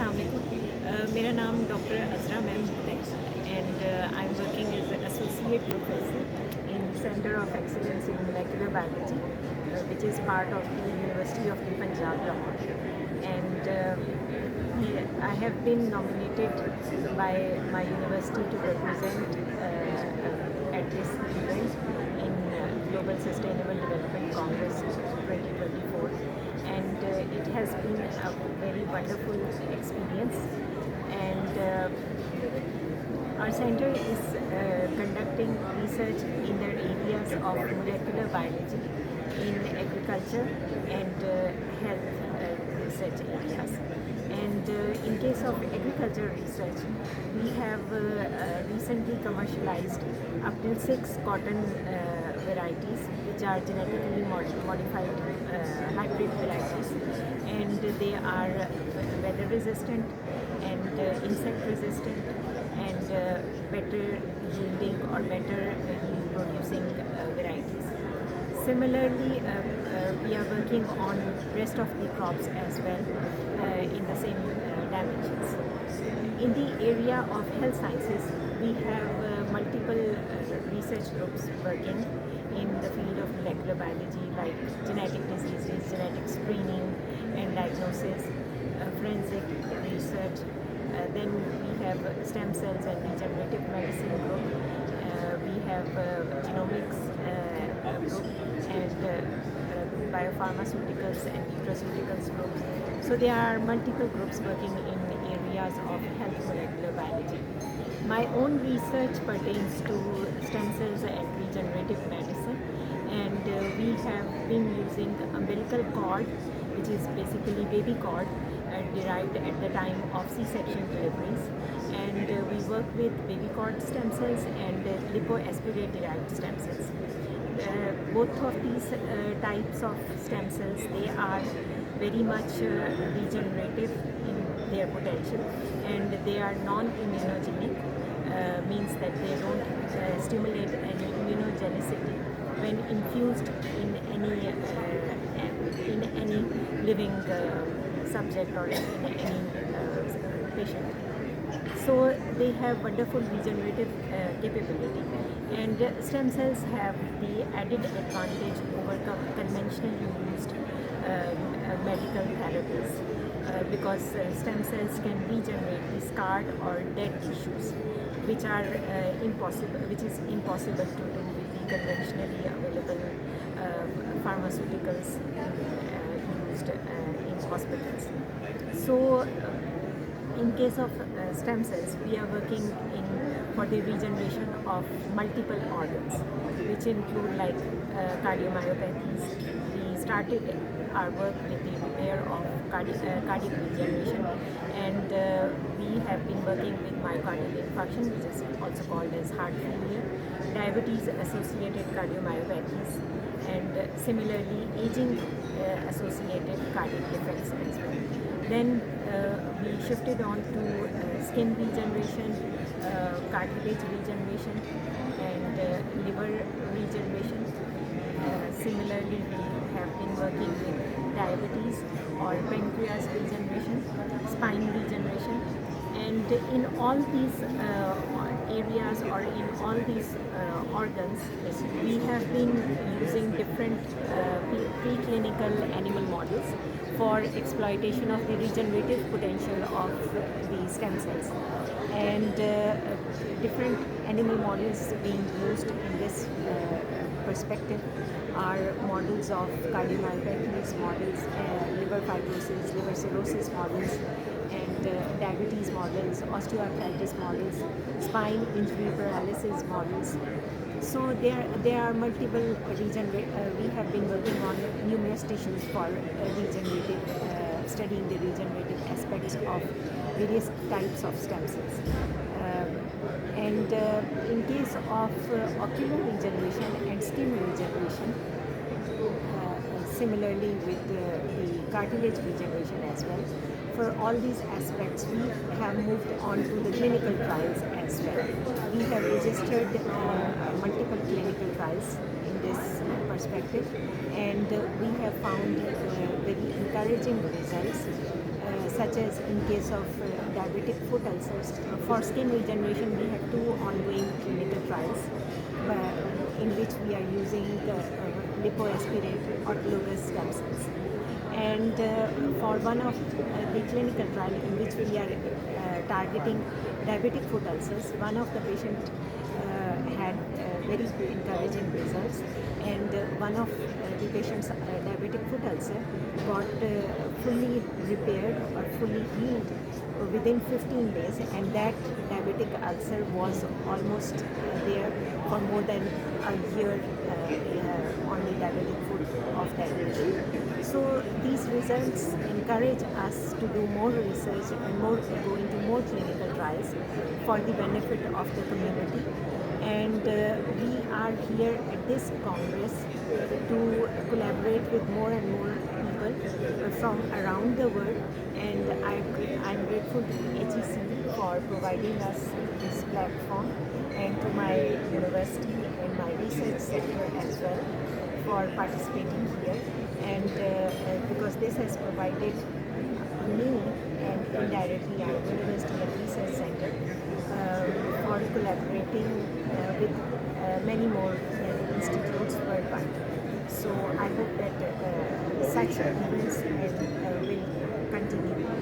अस्सलाम वालेकुम। मेरा नाम डॉक्टर अज़रा महमूद है and I am working as associate professor in centre of excellence in molecular biology which is part of the University of the Punjab, Lahore. And I have been nominated by my university to represent at this event in Global Sustainable Development Congress 2024. And it has been a very wonderful experience. And our center is conducting research in the areas of molecular biology, in agriculture and health research areas. And in case of agriculture research, we have recently commercialized up to 6 cotton varieties which are genetically modified hybrid varieties, and they are weather resistant and insect resistant and better yielding or better yield producing varieties. Similarly, we are working on rest of the crops as well in the same dimensions. In the area of health sciences, we have multiple research groups working in the field of molecular biology, like genetic diseases, genetic screening and diagnosis, forensic research. Then we have stem cells and regenerative medicine group. We have genomics group and biopharmaceuticals and nutraceuticals groups. So there are multiple groups working in areas of health molecular biology. My own research pertains to stem cells and regenerative medicine, and we have been using umbilical cord, which is basically baby cord, derived at the time of C-section deliveries, and we work with baby cord stem cells and lipoaspirate derived stem cells. Both of these types of stem cells, they are very much regenerative in their potential, and they are non-immunogenic, means that they don't stimulate any immunogenicity when infused in any living subject or in any patient. So they have wonderful regenerative capability, and stem cells have the added advantage over conventionally used medical therapies because stem cells can regenerate the scarred or dead tissues, which is impossible to do with the conventionally available pharmaceuticals used in hospitals. So in case of stem cells, we are working for the regeneration of multiple organs, which include like cardiomyopathies. We started our work with the repair of cardiac regeneration, and we have been working with myocardial infarction, which is also called as heart failure, diabetes-associated cardiomyopathies, and similarly aging associated cardiac defects as well. Then we shifted on to skin regeneration, cartilage regeneration, and liver regeneration. Similarly, we have been working with diabetes or pancreas regeneration, spine regeneration, and in all these areas or in all these organs, we have been using different preclinical animal models for exploitation of the regenerative potential of the stem cells, and different animal models being used in this perspective are models of cardiomyopathies models, liver fibrosis, liver cirrhosis models, and diabetes models, osteoarthritis models, spine injury paralysis models. So there are multiple we have been working on numerous tissues for studying the regenerative aspects of various types of stem cells. And in case of ocular regeneration and skin regeneration, similarly with the cartilage regeneration as well, for all these aspects we have moved on to the clinical trials as well. We have registered multiple clinical trials in this perspective, and we have found very encouraging results such as in case of diabetic foot ulcers. For skin regeneration, we have two ongoing clinical trials in which we are using lipoaspirate autologous stem cells. And for one of the clinical trial in which we are targeting diabetic foot ulcers, one of the patient had very encouraging results, and one of the patient's diabetic foot ulcer got fully repaired or fully healed within 15 days, and that diabetic ulcer was almost there for more than a year on the diabetic foot of that patient. So these results encourage us to do more research and go into more clinical trials for the benefit of the community. And we are here at this Congress to collaborate with more and more people from around the world, and I'm grateful to HEC for providing us this platform, and to my university and my research center as well for participating here, and because this has provided me and indirectly our university and research center for collaborating with many more institutes worldwide. So I hope that such events will continue.